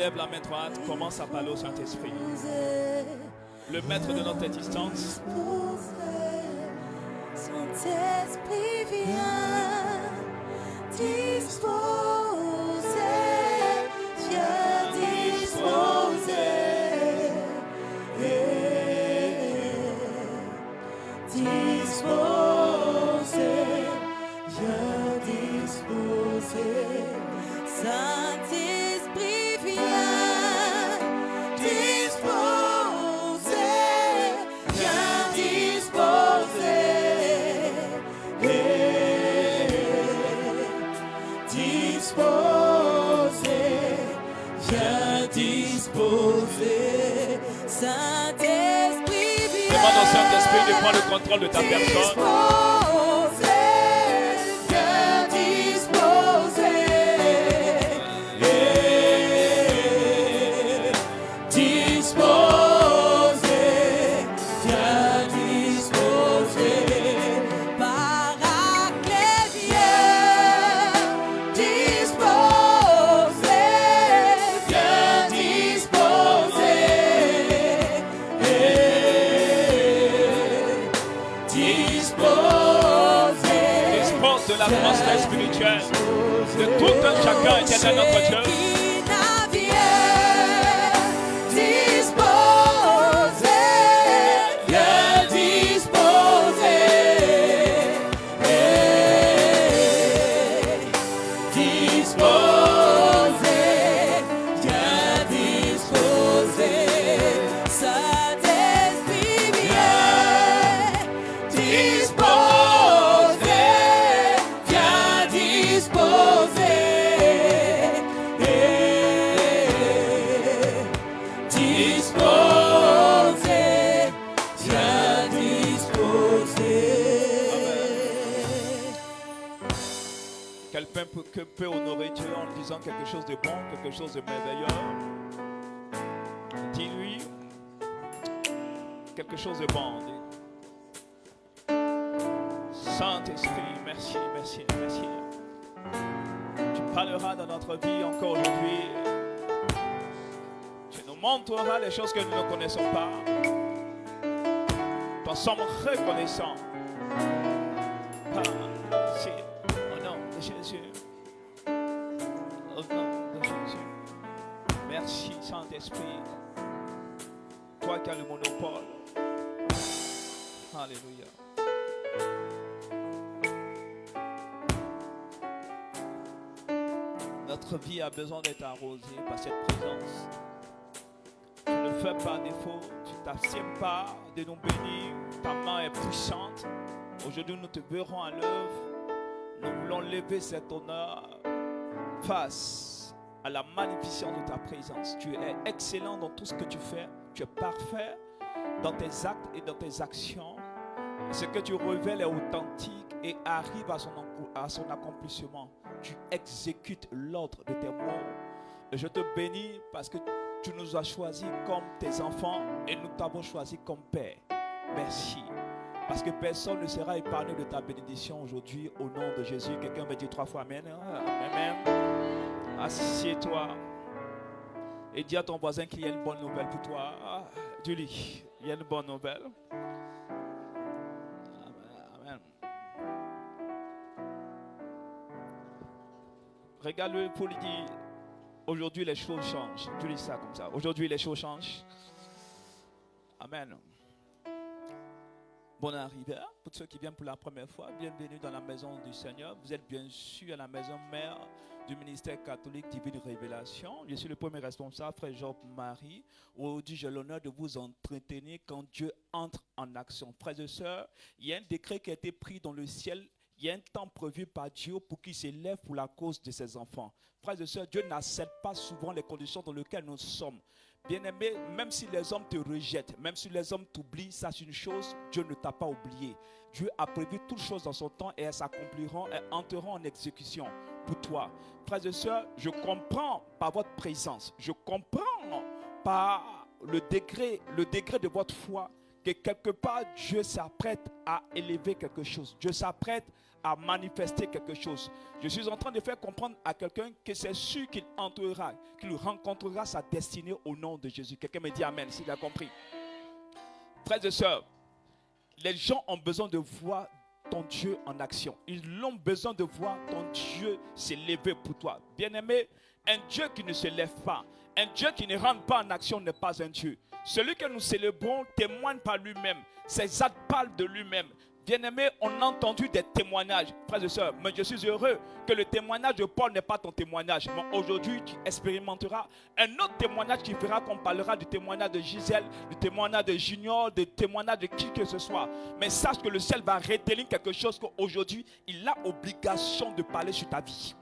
lève la main droite, commence à parler au Saint-Esprit. Le maître de notre existence. Saint-Esprit viens disposer, viens disposer, disposer, viens disposer. Saint-Esprit viens disposer, viens disposer, disposer, viens disposer. Saint-Esprit viens. Demande au Saint-Esprit de prendre le contrôle de ta personne. L'atmosphère spirituelle de tout un chacun éternel notre Dieu. Que peut honorer Dieu en lui disant quelque chose de bon, quelque chose de merveilleux. Dis-lui quelque chose de bon. Saint-Esprit, merci, merci, merci. Tu parleras dans notre vie encore aujourd'hui. Tu nous montreras les choses que nous ne connaissons pas. Nous sommes reconnaissants. Merci. Au nom de Jésus. Au nom de Jésus. Merci Saint-Esprit. Toi qui as le monopole. Alléluia. Notre vie a besoin d'être arrosée par cette présence. Tu ne fais pas défaut. Tu ne t'abstiens pas de nous bénir. Ta main est puissante. Aujourd'hui nous te verrons à l'œuvre. Nous voulons lever cet honneur face à la magnificence de ta présence. Tu es excellent dans tout ce que tu fais. Tu es parfait dans tes actes et dans tes actions. Ce que tu révèles est authentique et arrive à son accomplissement. Tu exécutes l'ordre de tes mots. Et je te bénis parce que tu nous as choisis comme tes enfants et nous t'avons choisis comme Père. Merci. Parce que personne ne sera épargné de ta bénédiction aujourd'hui au nom de Jésus. Quelqu'un me dit 3 fois Amen. Amen. Assieds-toi et dis à ton voisin qu'il y a une bonne nouvelle pour toi. Dis-lui, il y a une bonne nouvelle. Amen. Regarde-le pour lui dire, aujourd'hui les choses changent. Dis-lui ça comme ça. Aujourd'hui les choses changent. Amen. Bonne arrivée pour ceux qui viennent pour la première fois. Bienvenue dans la maison du Seigneur. Vous êtes bien sûr à la maison mère du ministère catholique Divine Révélation. Je suis le premier responsable, frère Job-Marie. Aujourd'hui, j'ai l'honneur de vous entretenir quand Dieu entre en action. Frères et sœurs, il y a un décret qui a été pris dans le ciel. Il y a un temps prévu par Dieu pour qu'il s'élève pour la cause de ses enfants. Frères et sœurs, Dieu n'accepte pas souvent les conditions dans lesquelles nous sommes. Bien-aimé, même si les hommes te rejettent, même si les hommes t'oublient, sache une chose, Dieu ne t'a pas oublié. Dieu a prévu toutes choses dans son temps et elles s'accompliront et entreront en exécution pour toi. Frères et sœurs, je comprends par votre présence, je comprends par le degré de votre foi que quelque part, Dieu s'apprête à élever quelque chose. Dieu s'apprête à manifester quelque chose. Je suis en train de faire comprendre à quelqu'un que c'est sûr qu'il entrera, qu'il rencontrera sa destinée au nom de Jésus. Quelqu'un me dit Amen, s'il a compris. Frères et sœurs, les gens ont besoin de voir ton Dieu en action. Ils ont besoin de voir ton Dieu s'élever pour toi. Bien-aimé, un Dieu qui ne se lève pas, un Dieu qui ne rentre pas en action n'est pas un Dieu. Celui que nous célébrons témoigne par lui-même. Ses actes parlent de lui-même. Bien-aimé, on a entendu des témoignages, frères et sœurs, mais je suis heureux que le témoignage de Paul n'est pas ton témoignage. Mais aujourd'hui, tu expérimenteras un autre témoignage qui fera qu'on parlera du témoignage de Gisèle, du témoignage de Junior, du témoignage de qui que ce soit. Mais sache que le ciel va révéler quelque chose qu'aujourd'hui, il a obligation de parler sur ta vie.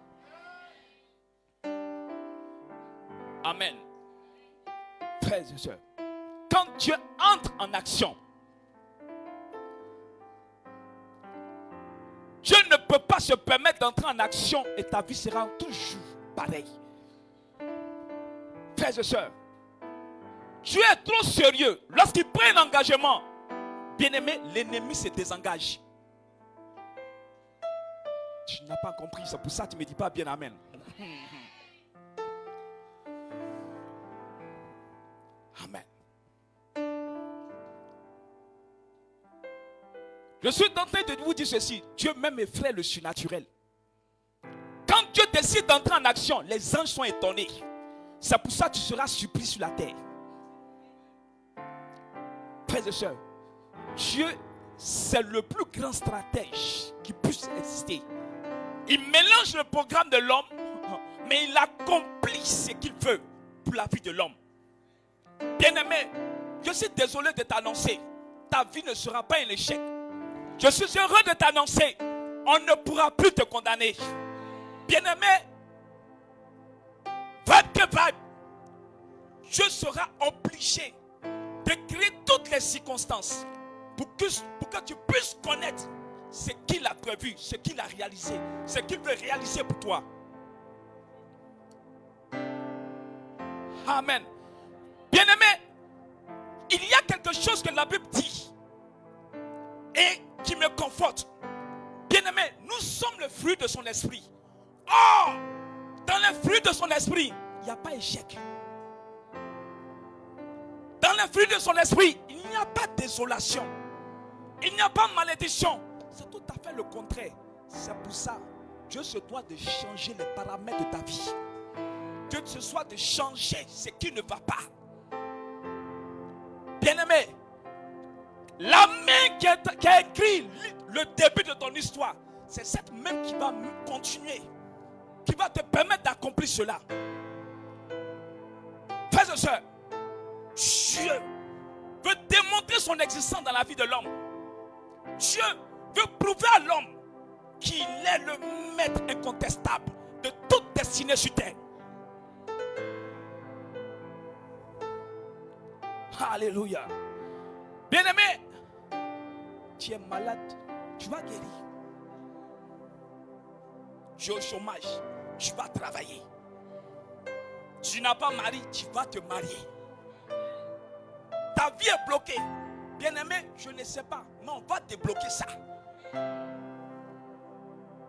Amen. Frères et sœurs, quand Dieu entre en action, Dieu ne peut pas se permettre d'entrer en action et ta vie sera toujours pareille. Frères et sœurs, Dieu est trop sérieux. Lorsqu'il prend un engagement, bien-aimé, l'ennemi se désengage. Tu n'as pas compris, c'est pour ça que tu ne me dis pas bien amen. Amen. Je suis en train de vous dire ceci. Dieu même effraie le surnaturel. Quand Dieu décide d'entrer en action, les anges sont étonnés. C'est pour ça que tu seras surpris sur la terre. Frères et sœurs, Dieu, c'est le plus grand stratège qui puisse exister. Il mélange le programme de l'homme, mais il accomplit ce qu'il veut pour la vie de l'homme. Bien-aimé, je suis désolé de t'annoncer, ta vie ne sera pas un échec. Je suis heureux de t'annoncer, on ne pourra plus te condamner. Bien-aimé, Dieu sera obligé de créer toutes les circonstances pour que tu puisses connaître ce qu'il a prévu, ce qu'il a réalisé, ce qu'il veut réaliser pour toi. Amen. Bien-aimé, il y a quelque chose que la Bible dit et qui me conforte. Bien-aimé, nous sommes le fruit de son esprit. Or, dans le fruit de son esprit, il n'y a pas échec. Dans le fruit de son esprit, il n'y a pas désolation. Il n'y a pas malédiction. C'est tout à fait le contraire. C'est pour ça, Dieu se doit de changer les paramètres de ta vie. Dieu se doit de changer ce qui ne va pas. Bien-aimé, la main qui a écrit le début de ton histoire, c'est cette main qui va continuer, qui va te permettre d'accomplir cela. Frères et sœurs, Dieu veut démontrer son existence dans la vie de l'homme. Dieu veut prouver à l'homme qu'il est le maître incontestable de toute destinée sur terre. Alléluia. Bien-aimé, tu es malade, tu vas guérir. Tu es au chômage, tu vas travailler. Tu n'as pas mari, tu vas te marier. Ta vie est bloquée. Bien-aimé, je ne sais pas, mais on va débloquer ça.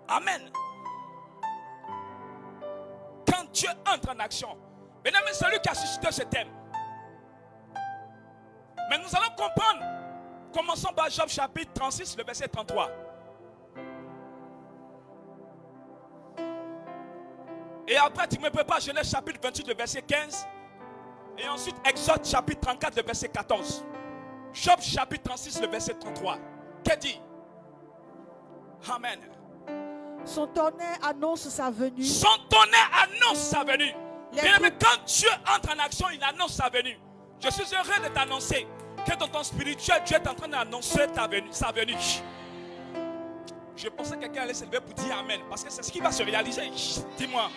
Amen. Quand Dieu entre en action, bien-aimé, c'est lui qui a suscité ce thème. Mais nous allons comprendre. Commençons par Job chapitre 36, le verset 33. Et après, tu me prépares Genèse chapitre 28, le verset 15. Et ensuite, Exode chapitre 34, le verset 14. Job chapitre 36, le verset 33. Qu'est-ce dit? Amen. Son tonnerre annonce sa venue. Son tonnerre annonce sa venue. Mais quand Dieu entre en action, il annonce sa venue. Je suis heureux de t'annoncer que dans ton spirituel, Dieu est en train d'annoncer sa venue. Je pensais que quelqu'un allait se lever pour dire Amen. Parce que c'est ce qui va se réaliser. Dis-moi.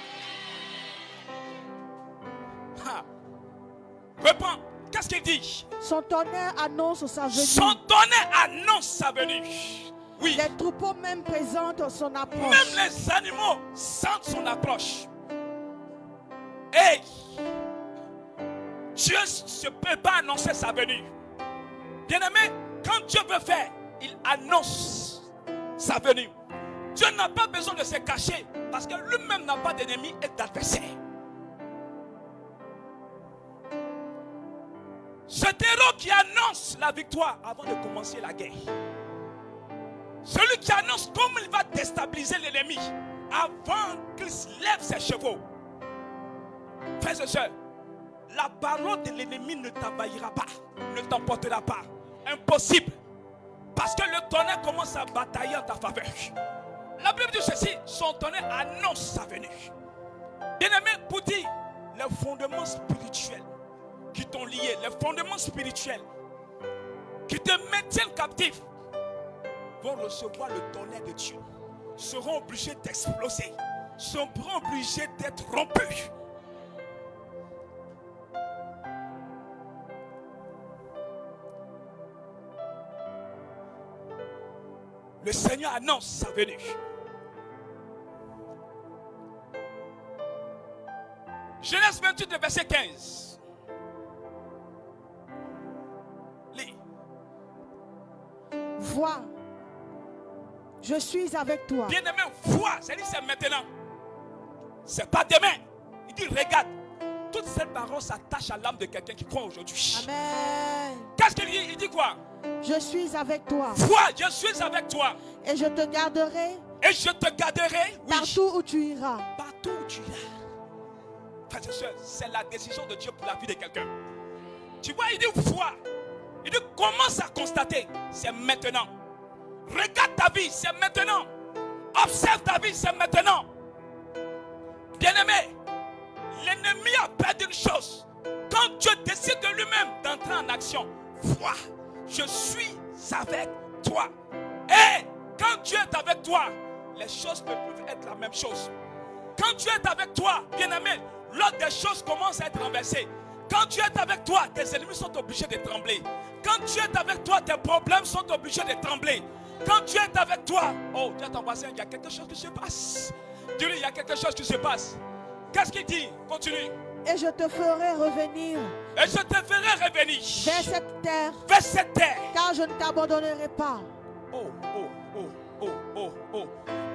Reprends. Qu'est-ce qu'il dit? Son tonnerre annonce sa venue. Son tonnerre annonce sa venue. Oui. Les troupeaux même présentent son approche. Même les animaux sentent son approche. Hey! Dieu ne peut pas annoncer sa venue. Bien-aimé, quand Dieu veut faire, il annonce sa venue. Dieu n'a pas besoin de se cacher parce que lui-même n'a pas d'ennemi et d'adversaire. Cet héros qui annonce la victoire avant de commencer la guerre. Celui qui annonce comment il va déstabiliser l'ennemi avant qu'il lève ses chevaux. Frères et sœurs, la parole de l'ennemi ne t'envahira pas, ne t'emportera pas. Impossible. Parce que le tonnerre commence à batailler en ta faveur. La Bible dit ceci, son tonnerre annonce sa venue. Bien-aimé, pour dire, les fondements spirituels qui t'ont lié, les fondements spirituels qui te maintiennent captif, vont recevoir le tonnerre de Dieu, seront obligés d'exploser, seront obligés d'être rompus. Le Seigneur annonce sa venue. Genèse 28, verset 15. Lis. Vois, je suis avec toi. Bien-aimé, vois, c'est-à-dire c'est maintenant. C'est pas demain. Il dit regarde. Toutes ces paroles s'attachent à l'âme de quelqu'un qui croit aujourd'hui. Amen. Qu'est-ce qu'il dit? Il dit quoi? Je suis avec toi. Vois, je suis avec toi. Et je te garderai. Et je te garderai. Oui. Partout où tu iras. Partout où tu iras. Frères et sœurs, c'est la décision de Dieu pour la vie de quelqu'un. Tu vois, il dit vois. Il dit commence à constater. C'est maintenant. Regarde ta vie, c'est maintenant. Observe ta vie, c'est maintenant. Bien-aimé, l'ennemi a perdu une chose. Quand Dieu décide de lui-même d'entrer en action, vois, je suis avec toi. Et quand Dieu est avec toi, les choses ne peuvent être la même chose. Quand Dieu est avec toi, bien-aimé, l'ordre des choses commence à être renversé. Quand Dieu est avec toi, tes ennemis sont obligés de trembler. Quand Dieu est avec toi, tes problèmes sont obligés de trembler. Quand Dieu est avec toi, oh, dis à ton voisin, il y a quelque chose qui se passe. Dis-lui, il y a quelque chose qui se passe. Qu'est-ce qu'il dit? Continue. Et je te ferai revenir. Et je te ferai revenir Vers cette terre. vers cette terre. Car je ne t'abandonnerai pas. Oh, oh, oh, oh, oh, oh.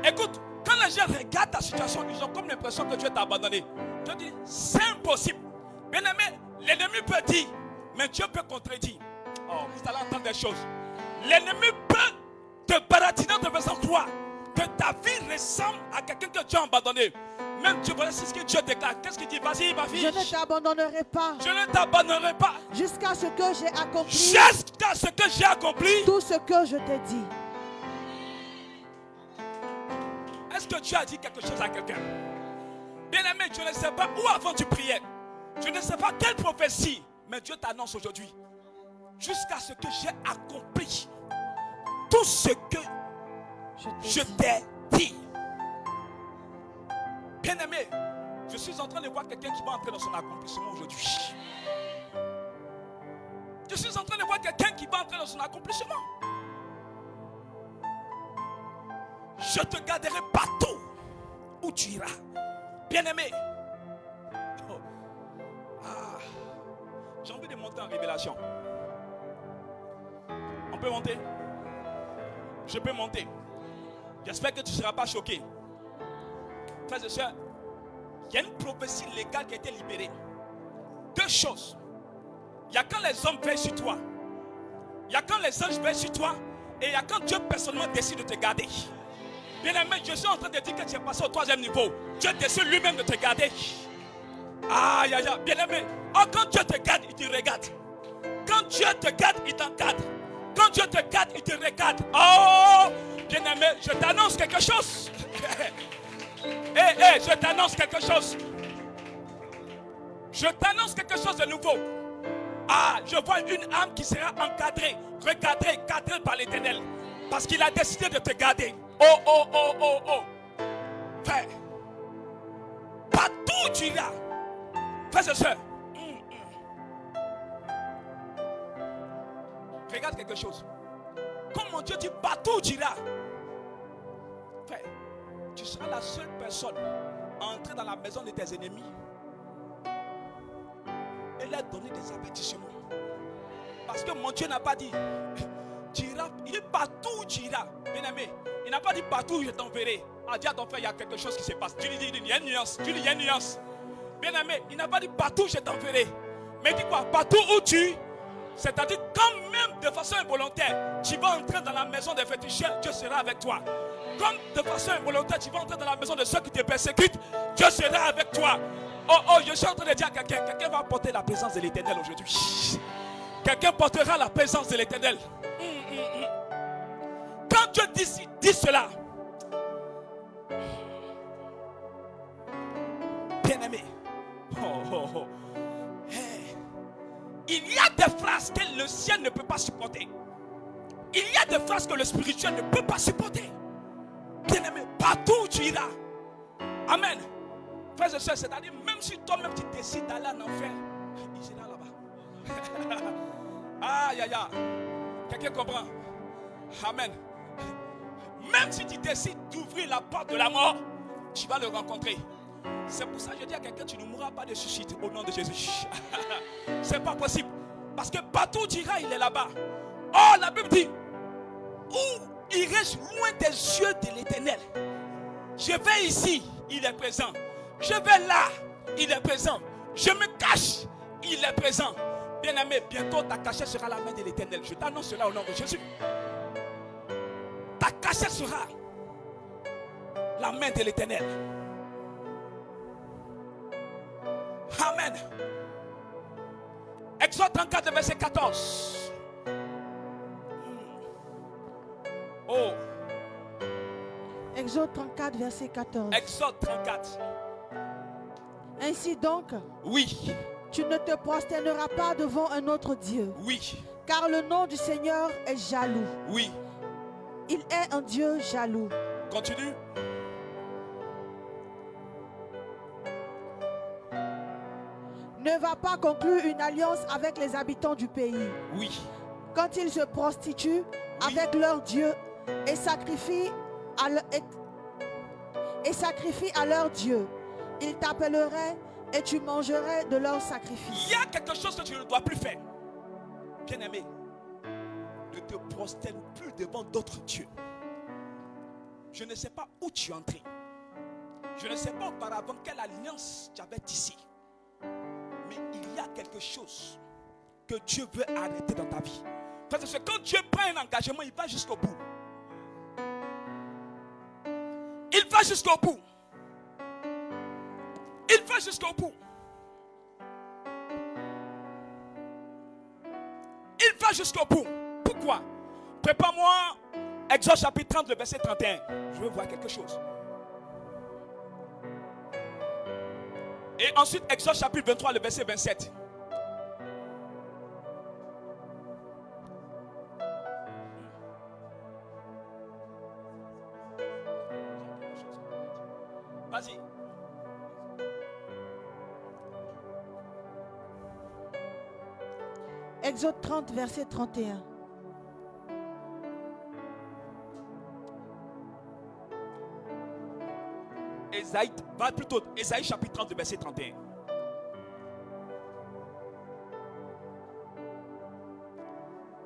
Écoute, quand les gens regardent ta situation, ils ont comme l'impression que Dieu t'a abandonné. Dieu dit, c'est impossible. Bien aimé, l'ennemi peut dire, mais Dieu peut contredire. Oh, vous allez entendre des choses. L'ennemi peut te baratiner en te faisant croire que ta vie ressemble à quelqu'un que Dieu a abandonné. Même Dieu, voilà c'est ce que Dieu déclare. Qu'est-ce qu'il dit? Vas-y, ma fille. Je ne t'abandonnerai pas. Je ne t'abandonnerai pas. Jusqu'à ce que j'ai accompli. Jusqu'à ce que j'ai accompli. Tout ce que je t'ai dit. Est-ce que Dieu a dit quelque chose à quelqu'un? Bien-aimé, je ne sais pas où avant tu priais. Je ne sais pas quelle prophétie. Mais Dieu t'annonce aujourd'hui. Jusqu'à ce que j'ai accompli tout ce que je t'ai dit. Bien-aimé, je suis en train de voir quelqu'un qui va entrer dans son accomplissement aujourd'hui. Je suis en train de voir quelqu'un qui va entrer dans son accomplissement. Je te garderai partout où tu iras. Bien-aimé. Oh. Ah. J'ai envie de monter en révélation. On peut monter? Je peux monter. J'espère que tu ne seras pas choqué. Frères et sœurs, il y a une prophétie légale qui a été libérée. Deux choses. Il y a quand les hommes veillent sur toi. Il y a quand les anges veillent sur toi. Et il y a quand Dieu personnellement décide de te garder. Bien-aimé, je suis en train de dire que tu es passé au 3e niveau. Dieu décide lui-même de te garder. Aïe, aïe, aïe. Bien-aimé, oh, quand Dieu te garde, il te regarde. Quand Dieu te garde, il t'encadre. Quand Dieu te garde, il te regarde. Oh, bien-aimé, je t'annonce quelque chose. Je t'annonce quelque chose. Je t'annonce quelque chose de nouveau. Ah, je vois une âme qui sera encadrée, recadrée, cadrée par l'Éternel. Parce qu'il a décidé de te garder. Oh, oh, oh, oh, oh. Frère, partout où tu iras, frères et sœurs, regarde quelque chose. Comme mon Dieu dit, partout où tu iras, frère, tu seras la seule personne à entrer dans la maison de tes ennemis et leur donner des avertissements. Parce que mon Dieu n'a pas dit, tu iras, il est partout où tu iras. Bien aimé, il n'a pas dit partout où je t'enverrai. Ah, dis à ton frère, il y a quelque chose qui se passe. Tu lui dis, il y a une nuance. Tu lui dis, il y a une nuance. Bien aimé, il n'a pas dit partout où je t'enverrai. Mais dis quoi? Partout où tu, c'est-à-dire quand même de façon involontaire, tu vas entrer dans la maison des féticheurs, Dieu sera avec toi. Comme de façon involontaire, tu vas entrer dans la maison de ceux qui te persécutent, Dieu sera avec toi. Oh, je suis en train de dire à quelqu'un va porter la présence de l'Éternel aujourd'hui. Quelqu'un portera la présence de l'Éternel. Quand Dieu dit cela, bien-aimé, hey, il y a des phrases que le ciel ne peut pas supporter. Il y a des phrases que le spirituel ne peut pas supporter. Bien-aimé, partout où tu iras. Amen. Frères et sœurs, c'est-à-dire même si toi-même tu décides d'aller en enfer, il sera là-bas. Aïe, aïe, aïe. Quelqu'un comprend? Amen. Même si tu décides d'ouvrir la porte de la mort, tu vas le rencontrer. C'est pour ça que je dis à quelqu'un, tu ne mourras pas de suicide au nom de Jésus. C'est pas possible. Parce que partout où tu iras, il est là-bas. Oh, la Bible dit, où irai-je loin des yeux de l'Éternel? Je vais ici, il est présent. Je vais là, il est présent. Je me cache, il est présent. Bien-aimé, bientôt ta cachette sera la main de l'Éternel. Je t'annonce cela au nom de Jésus. Ta cachette sera la main de l'Éternel. Amen. Exode 34, verset 14. Oh. Exode 34, verset 14. Exode 34. Ainsi donc, oui, tu ne te prosterneras pas devant un autre Dieu. Oui. Car le nom du Seigneur est jaloux. Oui. Il est un Dieu jaloux. Continue. Ne va pas conclure une alliance avec les habitants du pays. Oui. Quand ils se prostituent avec leur Dieu et sacrifient à leur Dieu, ils t'appelleraient et tu mangerais de leurs sacrifices. Il y a quelque chose que tu ne dois plus faire. Bien-aimé, ne te prosterne plus devant d'autres dieux. Je ne sais pas où tu es entré. Je ne sais pas auparavant quelle alliance tu avais ici. Mais il y a quelque chose que Dieu veut arrêter dans ta vie. Parce que quand Dieu prend un engagement, il va jusqu'au bout. Il va jusqu'au bout. Il va jusqu'au bout. Il va jusqu'au bout. Pourquoi? Prépare-moi Exode chapitre 30, le verset 31. Je veux voir quelque chose. Et ensuite Exode chapitre 23, le verset 27. Vas-y. Exode 30, verset 31. Ésaïe chapitre 30, verset 31.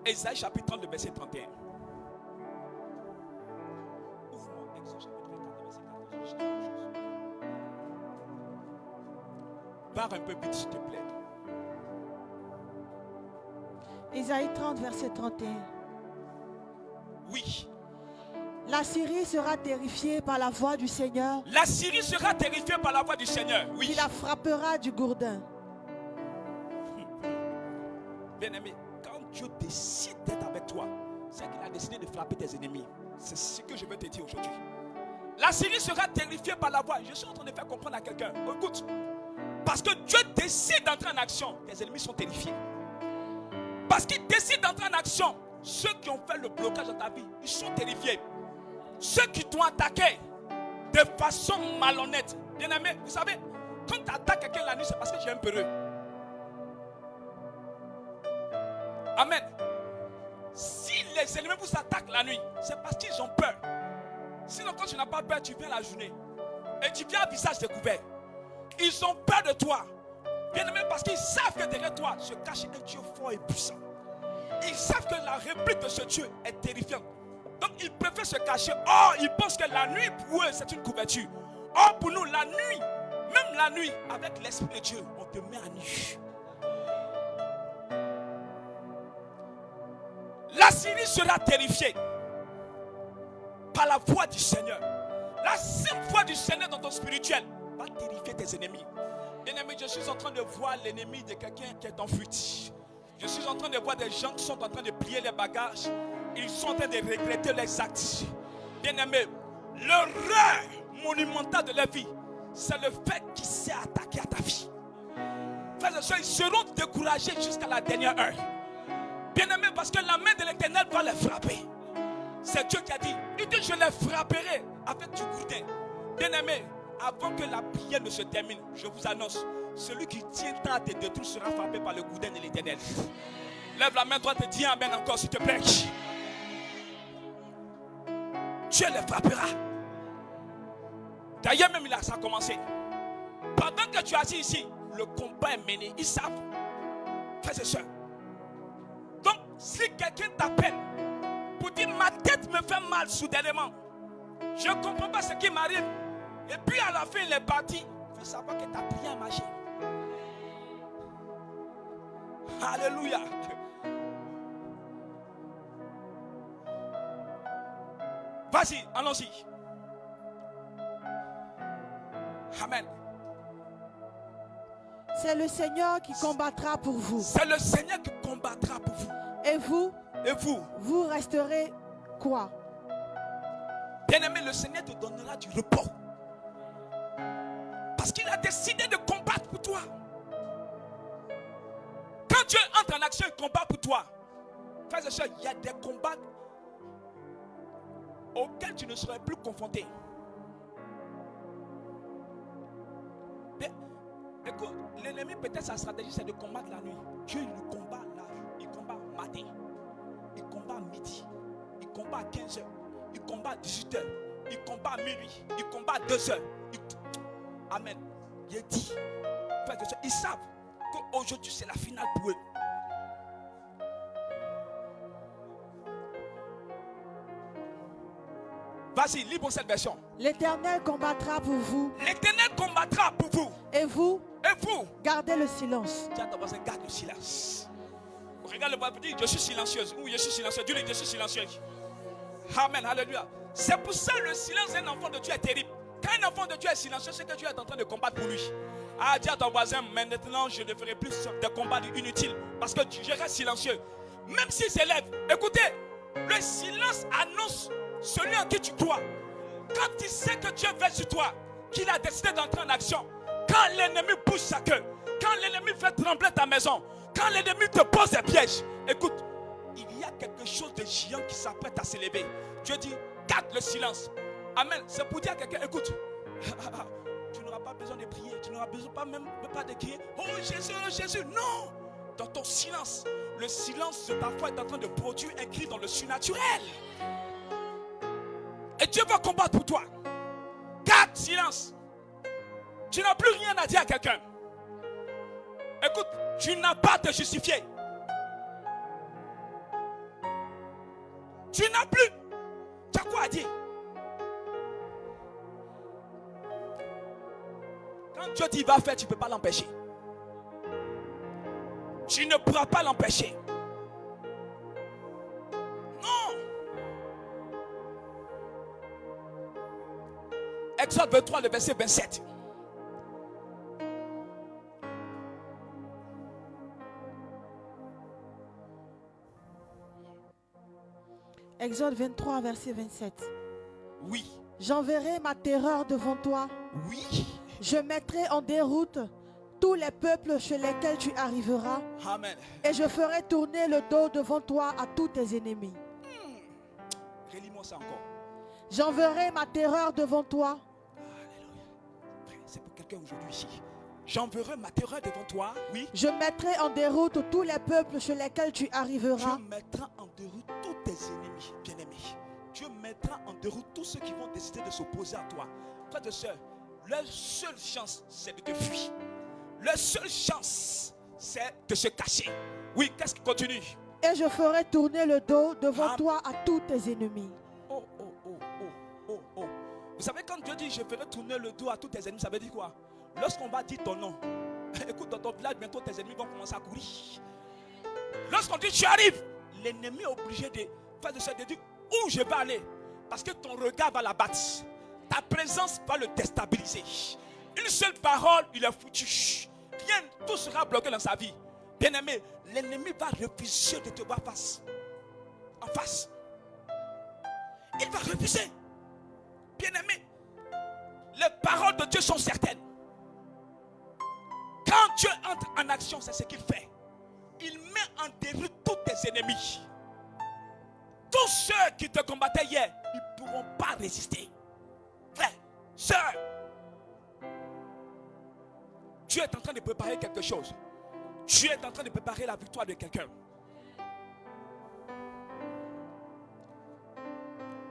Ésaïe chapitre 30, verset 31. Ouvre-moi Exode chapitre 30, verset 31. Pars un peu vite, s'il te plaît. Ésaïe 30, verset 31. Oui. La Syrie sera terrifiée par la voix du Seigneur. La Syrie sera terrifiée par la voix du Seigneur. Oui. Qui la frappera du gourdin. Bien-aimé, quand Dieu décide d'être avec toi, c'est qu'il a décidé de frapper tes ennemis. C'est ce que je veux te dire aujourd'hui. La Syrie sera terrifiée par la voix. Je suis en train de faire comprendre à quelqu'un. Écoute, parce que Dieu décide d'entrer en action, tes ennemis sont terrifiés. Parce qu'il décide d'entrer en action, ceux qui ont fait le blocage dans ta vie, ils sont terrifiés. Ceux qui t'ont attaqué de façon malhonnête. Bien-aimé, vous savez, quand tu attaques quelqu'un la nuit, c'est parce que tu es un peureux. Amen. Si les ennemis vous attaquent la nuit, c'est parce qu'ils ont peur. Sinon, quand tu n'as pas peur, tu viens la journée. Et tu viens à visage découvert. Ils ont peur de toi. Bien-aimé, parce qu'ils savent que derrière toi se cache un Dieu fort et puissant. ils savent que la réplique de ce Dieu est terrifiante. Donc ils préfèrent se cacher. Or, ils pensent que la nuit pour eux c'est une couverture. Or, pour nous, la nuit, même la nuit, avec l'Esprit de Dieu, on te met à nu. La Syrie sera terrifiée par la voix du Seigneur. La simple voix du Seigneur dans ton spirituel va terrifier tes ennemis. Bien-aimé, je suis en train de voir l'ennemi de quelqu'un qui est en fuite. Je suis en train de voir des gens qui sont en train de plier les bagages. Ils sont en train de regretter leurs actes. Bien-aimé, l'erreur monumentale de leur vie, c'est le fait qu'ils s'est attaqué à ta vie. Frères et sœurs, ils seront découragés jusqu'à la dernière heure. Bien-aimé, parce que la main de l'Éternel va les frapper. C'est Dieu qui a dit, il dit, je les frapperai avec du gourdin. Bien-aimé, avant que la prière ne se termine, je vous annonce, celui qui tiendra à te détruire sera frappé par le gourdin de l'Éternel. Lève la main droite et dis amen encore s'il te plaît. Dieu les frappera. D'ailleurs même ça a commencé. Pendant que tu es assis ici, le combat est mené. Ils savent. Frères et sœurs. Donc si quelqu'un t'appelle pour dire ma tête me fait mal soudainement, je ne comprends pas ce qui m'arrive, et puis à la fin il est parti, il faut savoir que ta prière a marché. Alléluia. Vas-y, allons-y. Amen. C'est le Seigneur qui combattra pour vous. C'est le Seigneur qui combattra pour vous. Et vous? Et vous? Vous resterez quoi? Bien-aimé, le Seigneur te donnera du repos. Parce qu'il a décidé de combattre pour toi. Quand Dieu entre en action, il combat pour toi. Frères et sœurs, il y a des combats auxquels tu ne serais plus confronté. Écoute, l'ennemi peut-être sa stratégie c'est de combattre la nuit. Dieu il nous combat là, il combat matin, il combat midi, il combat à 15h, il combat à 18h, il combat à minuit, il combat à 2h. Amen. Il est dit, ils savent qu'aujourd'hui c'est la finale pour eux. Vas-y, lis pour cette version. L'Éternel combattra pour vous. L'Éternel combattra pour vous. Et vous? Et vous? Gardez le silence. Tiens, ton voisin, garde le silence. Regarde le Bible, dit, je suis silencieuse. Ou je suis silencieuse. Dieu dit, je suis silencieuse. Amen, alléluia. C'est pour ça que le silence d'un enfant de Dieu est terrible. Quand un enfant de Dieu est silencieux, c'est que Dieu est en train de combattre pour lui. Ah, dis à ton voisin, maintenant je ne ferai plus de combats inutiles. Parce que je reste silencieux. Même s'il s'élève, écoutez, le silence annonce celui en qui tu crois. Quand tu sais que Dieu veut sur toi, qu'il a décidé d'entrer en action, quand l'ennemi bouge sa queue, quand l'ennemi fait trembler ta maison, quand l'ennemi te pose des pièges, écoute, il y a quelque chose de géant qui s'apprête à s'élever. Dieu dit, garde le silence. Amen. C'est pour dire à quelqu'un, écoute, tu n'auras pas besoin de prier, tu n'auras besoin pas de crier, oh Jésus, oh Jésus. Non, dans ton silence, le silence de ta foi est en train de produire un cri dans le surnaturel. Et Dieu va combattre pour toi. Garde silence. Tu n'as plus rien à dire à quelqu'un. Écoute, tu n'as pas à te justifier. Tu n'as plus. Tu as quoi à dire? Quand Dieu dit va faire, tu ne peux pas l'empêcher. Tu ne pourras pas l'empêcher. Non. Exode 23, le verset 27. Exode 23, verset 27. Oui. J'enverrai ma terreur devant toi. Oui. Je mettrai en déroute tous les peuples chez lesquels tu arriveras. Amen. Et je ferai tourner le dos devant toi à tous tes ennemis. Relis-moi ça encore. J'enverrai ma terreur devant toi. Alléluia. C'est pour quelqu'un aujourd'hui ici. J'enverrai ma terreur devant toi. Oui. Je mettrai en déroute tous les peuples chez lesquels tu arriveras. Dieu mettra en déroute tous tes ennemis, bien-aimés. Dieu mettra en déroute tous ceux qui vont décider de s'opposer à toi. Frères et sœurs, leur seule chance, c'est de te fuir. Leur seule chance, c'est de se cacher. Oui, qu'est-ce qui continue? Et je ferai tourner le dos devant Amen. toi à tous tes ennemis. Oh. Vous savez, quand Dieu dit je ferai tourner le dos à tous tes ennemis, ça veut dire quoi? Lorsqu'on va dire ton nom, écoute, dans ton village, bientôt tes ennemis vont commencer à courir. Lorsqu'on dit tu arrives, l'ennemi est obligé de faire de ça, de dire où je vais aller. Parce que ton regard va l'abattre. Ta présence va le déstabiliser. Une seule parole, il est foutu. Rien, tout sera bloqué dans sa vie. Bien aimé, l'ennemi va refuser de te voir en face. Il va refuser. Bien aimé, les paroles de Dieu sont certaines. Quand Dieu entre en action, c'est ce qu'il fait. Il met en déroute tous tes ennemis. Tous ceux qui te combattaient hier, ils ne pourront pas résister. Frère, sœur, Dieu est en train de préparer quelque chose. Dieu est en train de préparer la victoire de quelqu'un.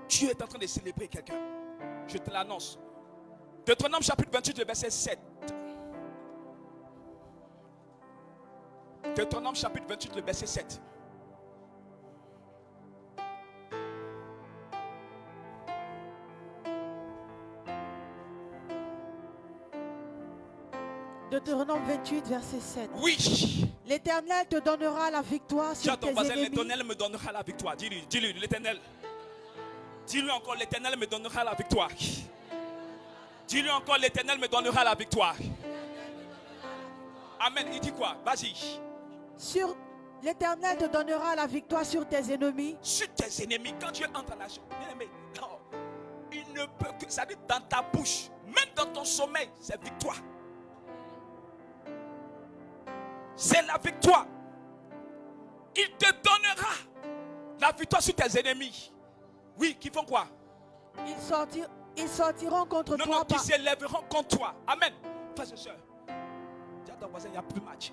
Dieu est en train de célébrer quelqu'un. Je te l'annonce. Deutéronome chapitre 28, le verset 7. Deutéronome chapitre 28, le verset 7. Deutéronome 28, verset 7. Oui. L'Éternel te donnera la victoire sur tes ennemis. L'Éternel me donnera la victoire. Dis-lui, l'Éternel. Dis-lui encore, l'Éternel me donnera la victoire. Dis-lui encore, l'Éternel me donnera la victoire. Amen. Il dit quoi? Vas-y. L'Éternel te donnera la victoire sur tes ennemis. Sur tes ennemis, quand Dieu entre en action, bien aimé, non, il ne peut que, ça dit dans ta bouche, même dans ton sommeil, c'est victoire. C'est la victoire. Il te donnera la victoire sur tes ennemis. Oui, qui font quoi? Ils sortiront contre toi. Non, qui s'élèveront contre toi. Amen. Frères et sœurs, dis à ton voisin, il n'y a plus de match.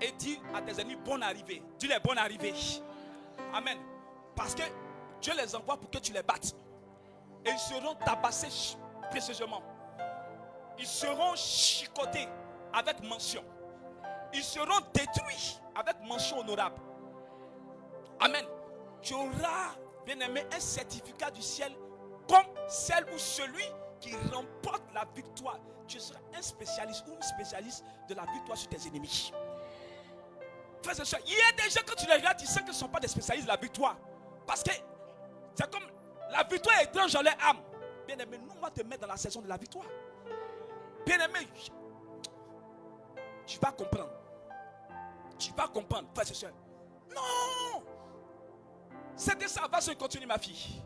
Et dis à tes ennemis, bonne arrivée. Dis-les, bonne arrivée. Amen. Parce que Dieu les envoie pour que tu les battes. Et ils seront tabassés précieusement. Ils seront chicotés avec mention. Ils seront détruits avec mention honorable. Amen. Tu auras, bien aimé, un certificat du ciel comme celle ou celui qui remporte la victoire. Tu seras un spécialiste ou une spécialiste de la victoire sur tes ennemis. Frères et sœurs, il y a des gens, quand tu les regardes, tu sais qu'ils ne sont pas des spécialistes de la victoire. Parce que c'est comme la victoire est étrange dans leur âme. Bien aimé, nous on va te mettre dans la saison de la victoire. Bien aimé, tu vas comprendre. Tu vas comprendre, frères et sœurs. Non! C'était ça, va se continuer, ma fille.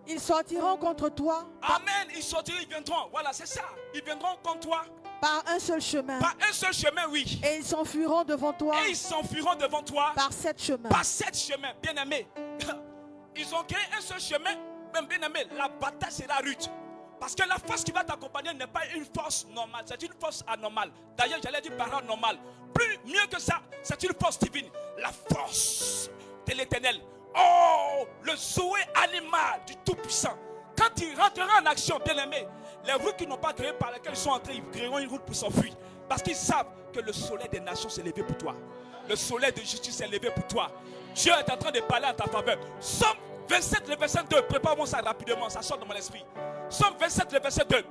Ils sortiront contre toi. Amen, ils sortiront, ils viendront. Voilà, c'est ça. Ils viendront contre toi. Par un seul chemin. Par un seul chemin, oui. Et ils s'enfuiront devant toi. Et ils s'enfuiront devant toi. Par 7 chemins. Par 7 chemins, bien aimé. Ils ont créé un seul chemin. Même bien aimé, la bataille sera rude. Parce que la force qui va t'accompagner n'est pas une force normale, c'est une force anormale. D'ailleurs, j'allais dire paranormale. Plus mieux que ça, c'est une force divine. La force de l'Éternel. Oh, le souhait animal du Tout-Puissant. Quand il rentrera en action, bien aimé, les routes qu'ils n'ont pas créées par lesquelles ils sont entrés, ils créeront une route pour s'enfuir. Parce qu'ils savent que le soleil des nations s'est levé pour toi. Le soleil de justice s'est levé pour toi. Dieu est en train de parler en ta faveur. Somme 27, le verset 2. Prépare-moi ça rapidement, ça sort de mon esprit. Somme 27, le verset 2.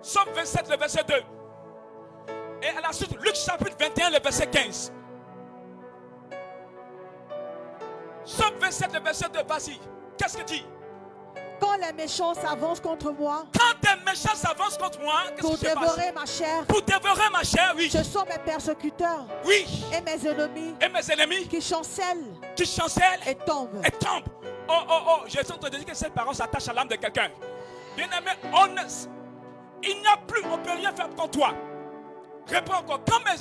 Somme 27, le verset 2. Et à la suite, Luc chapitre 21, le verset 15. Somme 27, le verset 2, vas-y. Qu'est-ce que dit? Quand les méchants s'avancent contre moi. Quand des méchants s'avancent contre moi, pour dévorer ma chair. Pour dévorer ma chair, oui. Ce sont mes persécuteurs. Oui. Et mes ennemis. Et mes ennemis. Qui chancellent. Qui chancellent. Et tombent. Et tombent. Oh, je suis en train de dire que cette parole s'attache à l'âme de quelqu'un. Bien aimé, il n'y a plus, on ne peut rien faire contre toi. Réponds encore.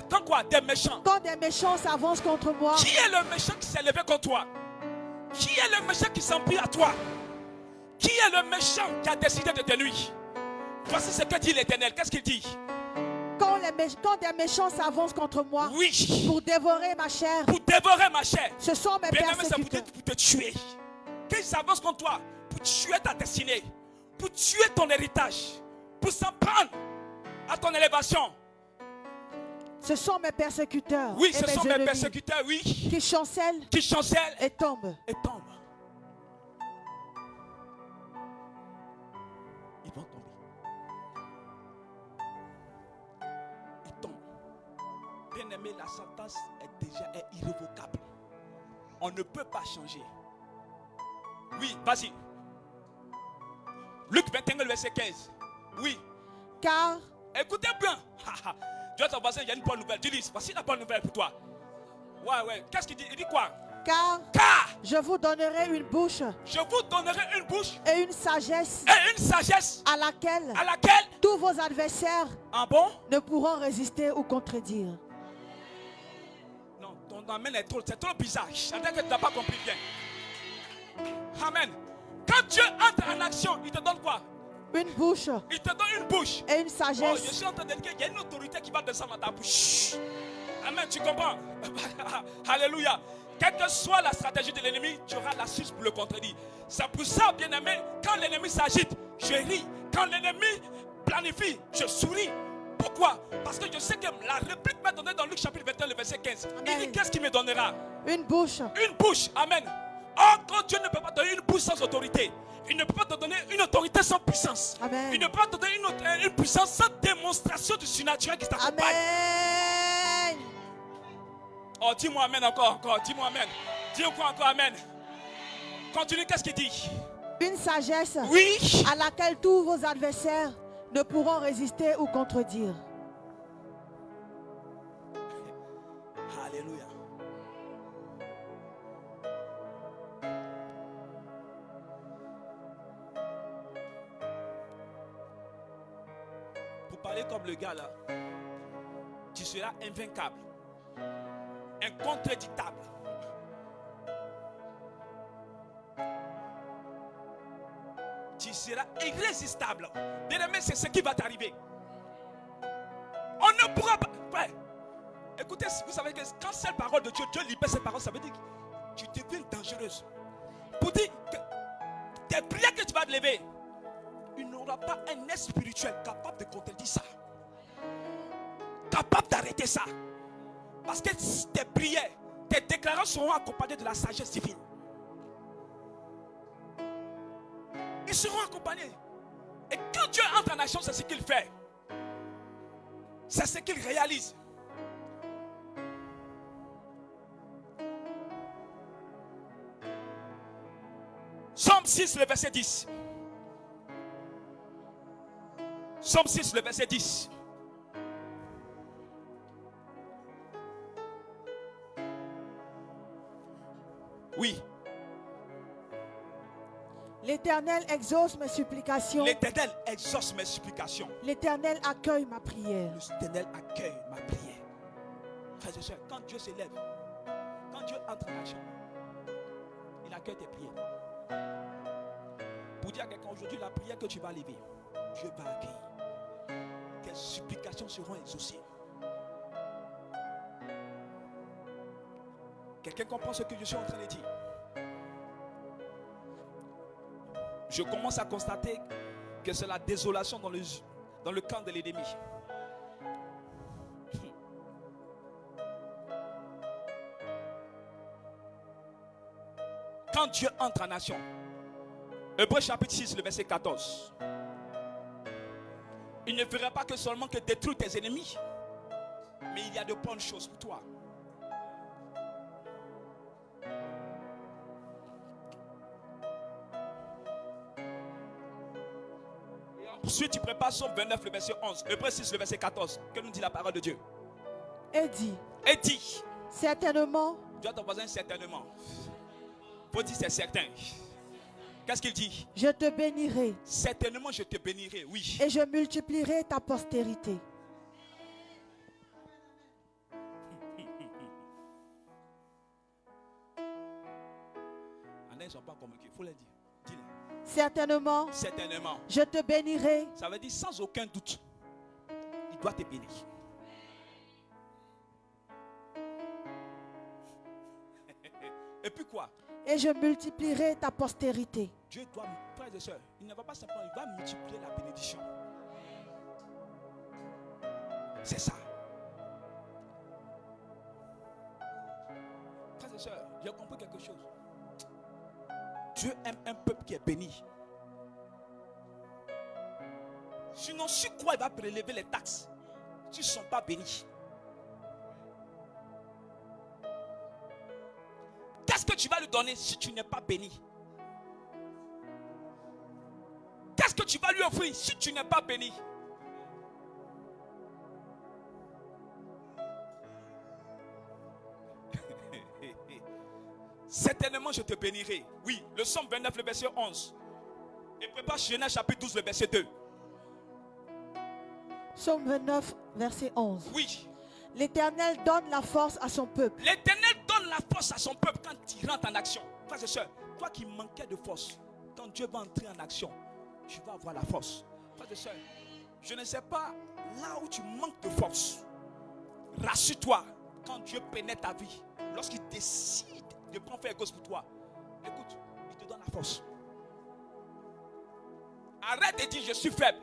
Quand quoi? Des méchants. Quand des méchants s'avancent contre moi. Qui est le méchant qui s'est levé contre toi? Qui est le méchant qui s'en prie à toi? Qui est le méchant qui a décidé de te nuire? Voici ce que dit l'Éternel. Qu'est-ce qu'il dit? Quand des méchants s'avancent contre moi. Oui. Pour dévorer ma chair. Pour dévorer ma chair. Ce sont mes persécuteurs. C'est pour te tuer. Quand ils s'avancent contre toi, pour tuer ta destinée, pour tuer ton héritage, pour s'en prendre à ton élévation. Ce sont mes persécuteurs. Oui, et ce sont mes ennemis persécuteurs, oui. qui chancellent Qui chancellent et tombent. et tombent. Ils vont tomber. Ils tombent. Bien aimé, la sentence est déjà irrévocable. On ne peut pas changer. Oui, vas-y. Luc 21, le verset 15. Oui. Car Écoutez bien. Tu vas t'embrasser, il y a une bonne nouvelle. Dis-lui, voici la bonne nouvelle pour toi. Ouais. Qu'est-ce qu'il dit? Il dit quoi? Car Car je vous donnerai une bouche je vous donnerai une bouche et une sagesse et une sagesse à laquelle tous vos adversaires ah bon? ne pourront résister ou contredire. Non, ton amen est trop, c'est trop bizarre. J'entends que tu n'as pas compris bien. Amen. Quand Dieu entre en action, il te donne quoi? Une bouche Il te donne une bouche. et une Oh, je sagesse. suis en train de dire qu'il y a une autorité qui va descendre dans ta bouche. Amen, tu comprends? Alléluia. Quelle que soit la stratégie de l'ennemi, tu auras l'astuce pour le contredire. C'est pour ça, bien aimé, quand l'ennemi s'agite, je ris. Quand l'ennemi planifie, je souris. Pourquoi? Parce que je sais que la réplique m'a donné dans Luc chapitre 21, le verset 15. Amen. Il dit qu'est-ce qu'il me donnera? Une bouche. Une bouche. Amen. Oh, quand Dieu ne peut pas donner une bouche sans autorité, il ne peut pas te donner une autorité sans puissance. Amen. Il ne peut pas te donner une puissance sans démonstration du surnaturel qui t'accompagne. Amen. Oh, dis-moi amen encore. Dis-moi amen. Dis encore amen. Continue, qu'est-ce qu'il dit? Une sagesse Oui. à laquelle tous vos adversaires ne pourront résister ou contredire. Alléluia. Pour parler comme le gars là, tu seras invaincable, incontredictable. Tu seras irrésistible. Bien aimé, c'est ce qui va t'arriver. On ne pourra pas. Ouais. Écoutez, vous savez que quand c'est la parole de Dieu, Dieu libère cette parole, ça veut dire que tu deviens dangereuse. Pour dire que tes prières que tu vas te lever, il n'aura pas un être spirituel capable de contredire ça. Capable d'arrêter ça. Parce que tes prières, tes déclarations seront accompagnées de la sagesse divine. Ils seront accompagnés. Et quand Dieu entre en action, c'est ce qu'il fait. C'est ce qu'il réalise. Psaume 6, le verset 10. Psaume 6, le verset 10. Oui. L'Éternel exauce mes supplications. L'Éternel exauce mes supplications. L'Éternel accueille ma prière. L'Éternel accueille ma prière. Frères et sœurs, quand Dieu s'élève, quand Dieu entre en action, il accueille tes prières. Pour dire à quelqu'un aujourd'hui, la prière que tu vas lever, Dieu va accueillir. Tes supplications seront exaucées. Quelqu'un comprend ce que je suis en train de dire? Je commence à constater que c'est la désolation dans le camp de l'ennemi. Quand Dieu entre en action, Hébreux chapitre 6, le verset 14. Il ne fera pas que seulement que détruire tes ennemis, mais il y a de bonnes choses pour toi. Ensuite, tu prépares Psaume 29, le verset 11. Hébreux 6, le verset 14. Que nous dit la parole de Dieu? Et dit, Certainement. certainement. Dieu ton voisin, certainement. Faut dire c'est certain. Qu'est-ce qu'il dit? Je te bénirai. Certainement, je te bénirai, oui. Et je multiplierai ta postérité. Ils ne sont pas convaincus, il faut le dire. Dis-le. Certainement. Certainement. Je te bénirai. Ça veut dire sans aucun doute. Il doit te bénir. Et puis quoi? Et je multiplierai ta postérité. Dieu doit, frères et sœurs, il ne va pas simplement, il va multiplier la bénédiction. C'est ça. Frères et sœurs, j'ai compris quelque chose. Dieu aime un peuple qui est béni. Sinon, sur quoi il va prélever les taxes s'ils ne sont pas bénis? Qu'est-ce que tu vas lui donner si tu n'es pas béni? Qu'est-ce que tu vas lui offrir si tu n'es pas béni? Certainement je te bénirai. Oui, le Psaume 29, le verset 11. Et prépare Genèse chapitre 12, le verset 2. Psaume 29, verset 11. Oui. L'Éternel donne la force à son peuple. L'Éternel donne la force à son peuple quand il rentre en action. Frères et sœurs, toi qui manquais de force, quand Dieu va entrer en action, tu vas avoir la force. Frères et sœurs, je ne sais pas là où tu manques de force. Rassure-toi, quand Dieu pénètre ta vie, lorsqu'il décide de prendre faire cause pour toi, écoute, il te donne la force. Arrête de dire je suis faible.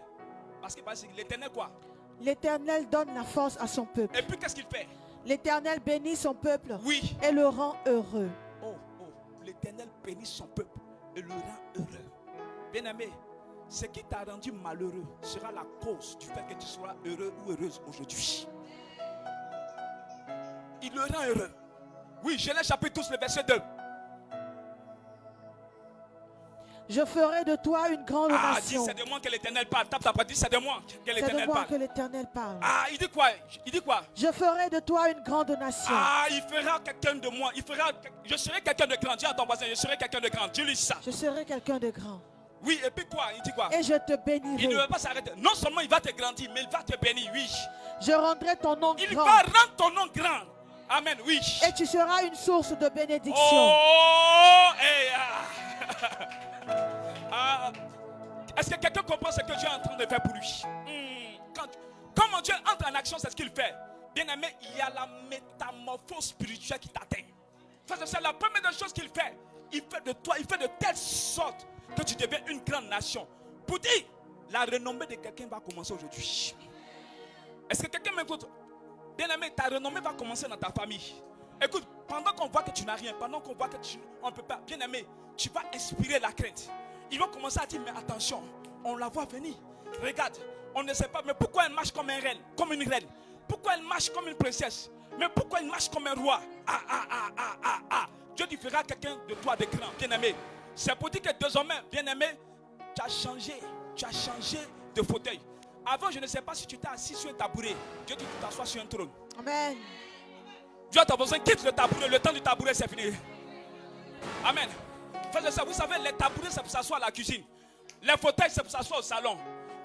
Parce que l'Éternel quoi? L'Éternel donne la force à son peuple. Et puis qu'est-ce qu'il fait? L'Éternel bénit son peuple. Oui. Et le rend heureux. Oh, l'Éternel bénit son peuple et le rend heureux. Bien-aimé, ce qui t'a rendu malheureux sera la cause du fait que tu sois heureux ou heureuse aujourd'hui. Il le rend heureux. Oui, Genèse chapitre 12, le verset 2. Je ferai de toi une grande nation. Dis, c'est de moi que l'Éternel parle. Tape ta parole, dis, c'est de moi que l'Éternel parle. C'est de moi que l'Éternel parle. Il dit quoi? Il dit quoi? Je ferai de toi une grande nation. Il fera quelqu'un de moi. Je serai quelqu'un de grand. Dis à ton voisin, je serai quelqu'un de grand. Dis-lui ça. Je serai quelqu'un de grand. Oui, et puis quoi? Il dit quoi? Et je te bénirai. Il ne va pas s'arrêter. Non seulement il va te grandir, mais il va te bénir, oui. Je rendrai ton nom grand. Il va rendre ton nom grand. Amen, oui. Et tu seras une source de bénédiction. Est-ce que quelqu'un comprend ce que Dieu est en train de faire pour lui? Comment Dieu entre en action, c'est ce qu'il fait. Bien aimé, il y a la métamorphose spirituelle qui t'atteint. C'est la première des choses qu'il fait. Il fait de toi, il fait de telle sorte que tu deviens une grande nation. Pour dire, la renommée de quelqu'un va commencer aujourd'hui. Est-ce que quelqu'un m'écoute? Bien aimé, ta renommée va commencer dans ta famille. Écoute, pendant qu'on voit que tu n'as rien, pendant qu'on voit que on ne peut pas, bien aimé, tu vas inspirer la crainte. Ils vont commencer à dire, mais attention, on la voit venir. Regarde, on ne sait pas, mais pourquoi elle marche comme un reine, comme une reine? Pourquoi elle marche comme une princesse? Mais pourquoi elle marche comme un roi? Dieu fera quelqu'un de toi de grand, bien aimé. C'est pour dire que désormais, bien aimé, tu as changé de fauteuil. Avant, je ne sais pas si tu t'es assis sur un tabouret. Dieu dit que tu t'assois sur un trône. Amen. Dieu a besoin, quitte le tabouret. Le temps du tabouret, c'est fini. Amen. Faites ça. Vous savez, les tabourets, c'est pour s'asseoir à la cuisine. Les fauteuils, c'est pour s'asseoir au salon.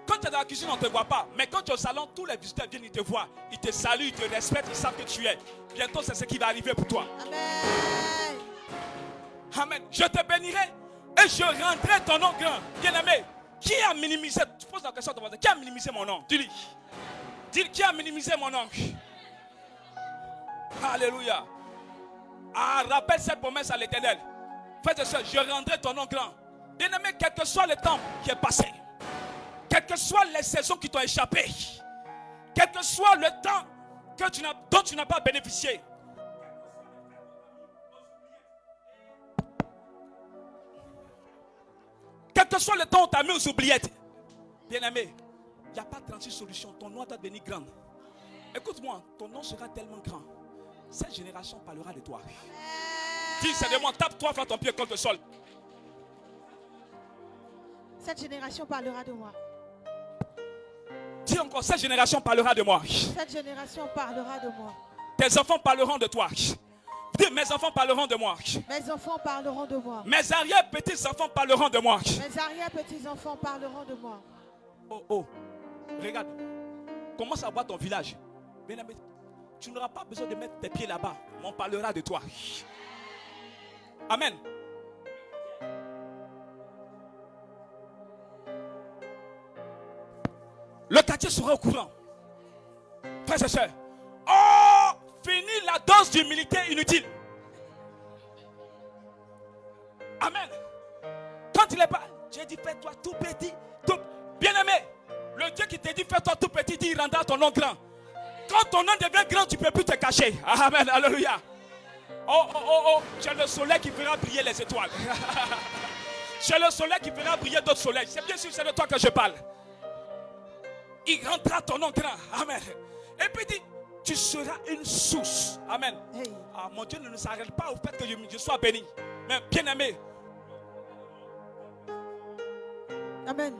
Quand tu es dans la cuisine, on ne te voit pas. Mais quand tu es au salon, tous les visiteurs viennent, ils te voient. Ils te saluent, ils te respectent, ils savent que tu es. Bientôt, c'est ce qui va arriver pour toi. Amen. Amen. Je te bénirai et je rendrai ton nom grand. Bien-aimé, qui a minimisé? Tu poses la question à ton voisin. Qui a minimisé mon nom? Dis-lui. Dis-lui, qui a minimisé mon nom? Alléluia. Rappelle cette promesse à l'Éternel. Frères et sœurs, je rendrai ton nom grand. Bien-aimé, quel que soit le temps qui est passé, quelles que soient les saisons qui t'ont échappé, quel que soit le temps dont tu n'as pas bénéficié, quel que soit le temps où tu as mis aux oubliettes, bien-aimé, il n'y a pas 36 solutions. Ton nom doit devenir grand. Écoute-moi, ton nom sera tellement grand. Cette génération parlera de toi. Dis, c'est de moi, tape 3 fois ton pied contre le sol. Cette génération parlera de moi. Dis encore, cette génération parlera de moi. Cette génération parlera de moi. Tes enfants parleront de toi. Dis, mes enfants parleront de moi. Mes enfants parleront de moi. Mes arrière-petits-enfants parleront de moi. Mes arrière-petits-enfants parleront de moi. Oh, regarde. Commence à voir ton village. Bien-aimé, tu n'auras pas besoin de mettre tes pieds là-bas. On parlera de toi. Amen. Le quartier sera au courant. Frères et sœurs. Oh, fini la dose d'humilité inutile. Amen. Quand il est pas, Dieu dit fais-toi tout petit. Bien-aimé, le Dieu qui te dit fais-toi tout petit, dit il rendra ton nom grand. Quand ton nom devient grand, tu ne peux plus te cacher. Amen. Alléluia. Tu as le soleil qui fera briller les étoiles. Tu as le soleil qui fera briller d'autres soleils. C'est bien sûr, c'est de toi que je parle. Il rendra ton nom grand. Amen. Et puis il dit, tu seras une source. Amen. Hey. Ah, mon Dieu ne s'arrête pas au fait que je sois béni. Mais bien aimé. Amen.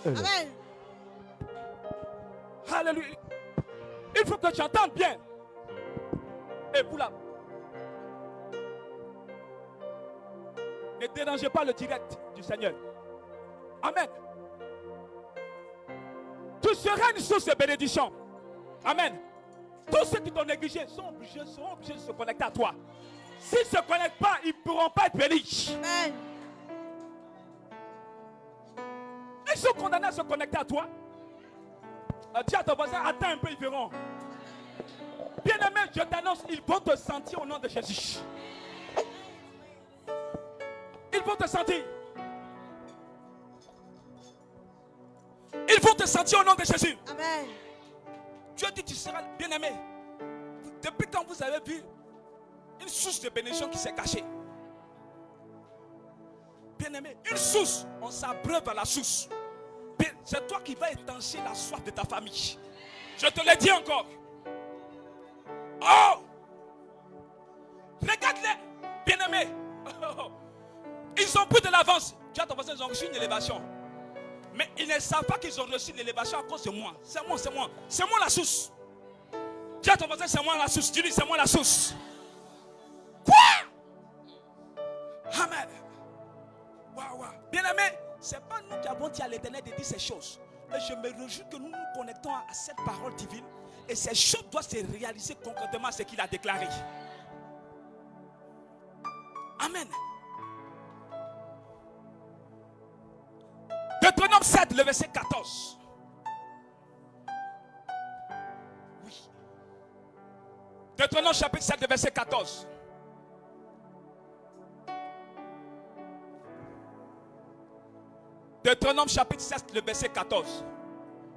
Amen. Alléluia. Il faut que tu entendes bien. Et vous là, ne dérangez pas le direct du Seigneur. Amen. Tu seras une source de bénédiction. Amen. Tous ceux qui t'ont négligé sont obligés de se connecter à toi. S'ils ne se connectent pas, ils ne pourront pas être bénis. Amen. Ils sont condamnés à se connecter à toi. Dis à ton voisin, attends un peu, ils verront. Bien-aimé, je t'annonce, ils vont te sentir au nom de Jésus. Ils vont te sentir. Ils vont te sentir au nom de Jésus. Amen. Dieu dit, tu seras bien-aimé. Depuis quand vous avez vu une source de bénédiction qui s'est cachée? Bien-aimé, une source, on s'abreuve à la source. C'est toi qui vas étancher la soif de ta famille. Je te l'ai dit encore. Oh! Regarde-les, bien-aimés. Ils ont pris de l'avance. Tu as ton voisin, ils ont reçu une élévation. Mais ils ne savent pas qu'ils ont reçu l'élévation à cause de moi. C'est moi, c'est moi. C'est moi la source. Tu as ton voisin, c'est moi la source. Dis-lui, c'est moi la source. Quoi? Amen. Waouh, waouh. Bien-aimés, c'est pas nous qui avons dit à l'Éternel de dire ces choses. Et je me réjouis que nous nous connectons à cette parole divine. Et ces choses doivent se réaliser concrètement ce qu'il a déclaré. Amen. Deutéronome 7, le verset 14. Oui. Deutéronome chapitre 7, le verset 14. Deutéronome chapitre 7, le verset 14.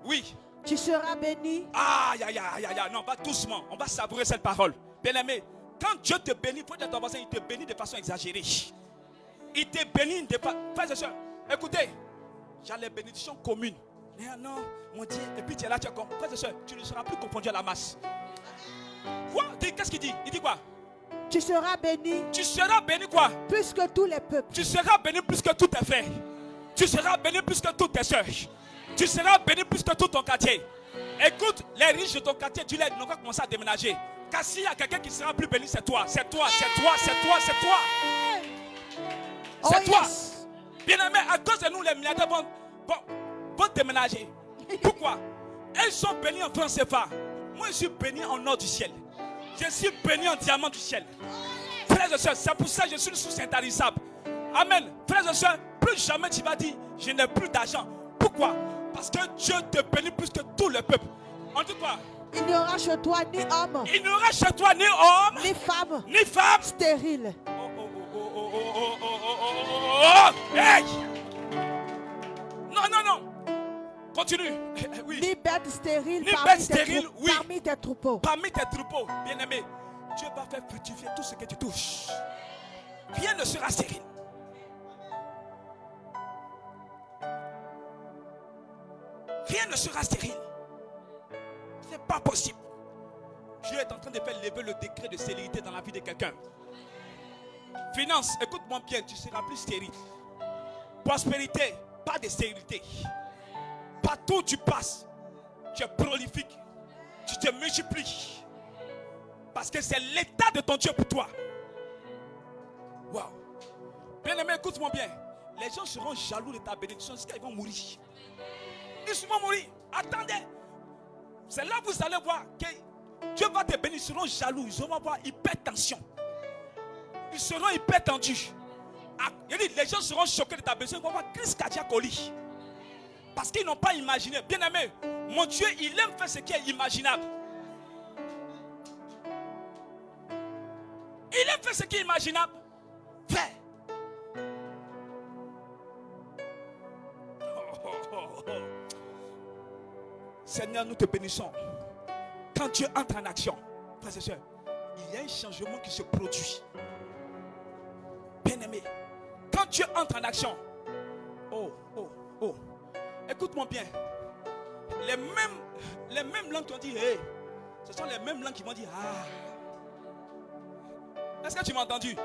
Oui. Tu seras béni. Aïe, aïe, aïe, aïe, aïe. Non, va doucement. On va savourer cette parole. Bien-aimé, quand Dieu te bénit, il faut dire à ton voisin, il te bénit de façon exagérée. Il te bénit de façon... Frères et sœurs, écoutez, j'ai les bénédictions communes. Mais non, mon Dieu, et puis tu es là, tu es comme... Frères et sœurs, tu ne seras plus confondu à la masse. Quoi? Qu'est-ce qu'il dit? Il dit quoi? Tu seras béni. Tu seras béni quoi? Plus que tous les peuples. Tu seras béni plus que tous tes frères. Tu seras béni plus que toutes tes soeurs. Tu seras béni plus que tout ton quartier. Écoute, les riches de ton quartier, tu les n'ont pas commencé à déménager. Car s'il y a quelqu'un qui sera plus béni, c'est toi. C'est toi, c'est toi, c'est toi, c'est toi. C'est toi. Yes. Bien-aimé, à cause de nous, les milliardaires vont déménager. Pourquoi? Ils sont bénis en francs CFA. Moi, je suis béni en or du ciel. Je suis béni en diamant du ciel. Frères et sœurs, c'est pour ça que je suis une source intarissable. Amen. Frères et sœurs, plus jamais tu vas dire, je n'ai plus d'argent. Pourquoi? Parce que Dieu te bénit plus que tout le peuple. On dit quoi? Il n'y aura chez toi ni homme. Il n'y aura chez toi ni homme, ni femme, ni femme stérile. Hey! Non, non, non. Continue. Oui. Ni bête stérile, Ni parmi, bête stérile, oui. parmi tes troupeaux. Parmi tes troupeaux, bien-aimé, Dieu va faire fructifier tout ce que tu touches. Rien ne sera stérile. Rien ne sera stérile. Ce n'est pas possible. Dieu est en train de faire lever le décret de stérilité dans la vie de quelqu'un. Finance, écoute-moi bien, tu seras plus stérile. Prospérité, pas de stérilité. Partout où tu passes, tu es prolifique. Tu te multiplies. Parce que c'est l'état de ton Dieu pour toi. Waouh. Bien-aimé, écoute-moi bien. Les gens seront jaloux de ta bénédiction jusqu'à ils vont mourir. Ils vont mourir. Attendez. C'est là que vous allez voir que Dieu va te bénir. Ils seront jaloux. Ils vont avoir hypertension. Ils seront hyper tendus. Les gens seront choqués de ta bénédiction. Ils vont avoir crise cardiaque au lit. Parce qu'ils n'ont pas imaginé. Bien-aimé, mon Dieu, il aime faire ce qui est imaginable. Il a fait ce qui est imaginable. Fait. Seigneur, nous te bénissons. Quand Dieu entre en action, frères et sœurs, il y a un changement qui se produit. Bien-aimé, quand Dieu entre en action, écoute-moi bien. Les mêmes langues qui ont dit hey, ce sont les mêmes langues qui vont dire ah. Est-ce que tu m'as entendu?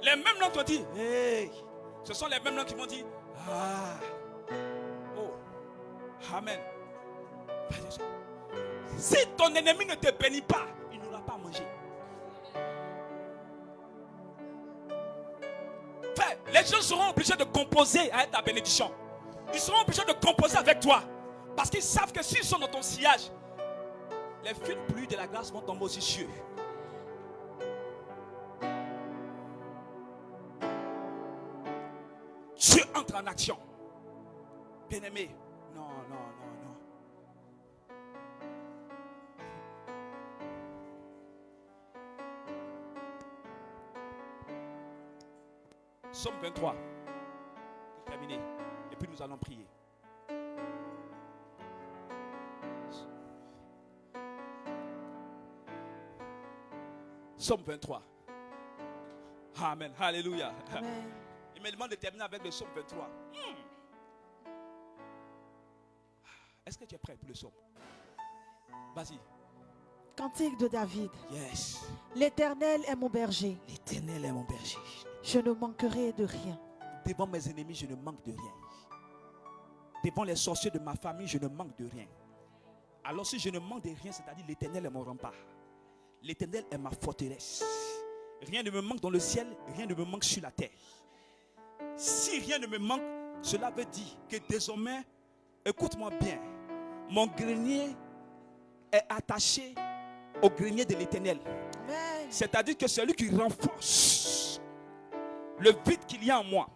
Les mêmes langues qui ont dit hey, ce sont les mêmes langues qui vont dire ah. Oh, amen. Si ton ennemi ne te bénit pas, il n'aura pas à manger. Frère, les gens seront obligés de composer avec ta bénédiction. Ils seront obligés de composer avec toi. Parce qu'ils savent que s'ils sont dans ton sillage, les fines pluies de la grâce vont tomber aussi sur eux. Dieu entre en action. Bien-aimé, non. Somme 23. Pour terminer. Et puis nous allons prier. Somme 23. Amen. Alléluia. Amen. Il me demande de terminer avec le Somme 23. Est-ce que tu es prêt pour le Somme? Vas-y. Cantique de David. Yes. L'Éternel est mon berger. L'Éternel est mon berger. Je ne manquerai de rien. Devant mes ennemis, je ne manque de rien. Devant les sorciers de ma famille, je ne manque de rien. Alors si je ne manque de rien, c'est-à-dire l'Éternel est mon rempart. L'Éternel est ma forteresse. Rien ne me manque dans le ciel, rien ne me manque sur la terre. Si rien ne me manque, cela veut dire que désormais, écoute-moi bien, mon grenier est attaché au grenier de l'Éternel. C'est-à-dire que celui qui renforce le vide qu'il y a en moi,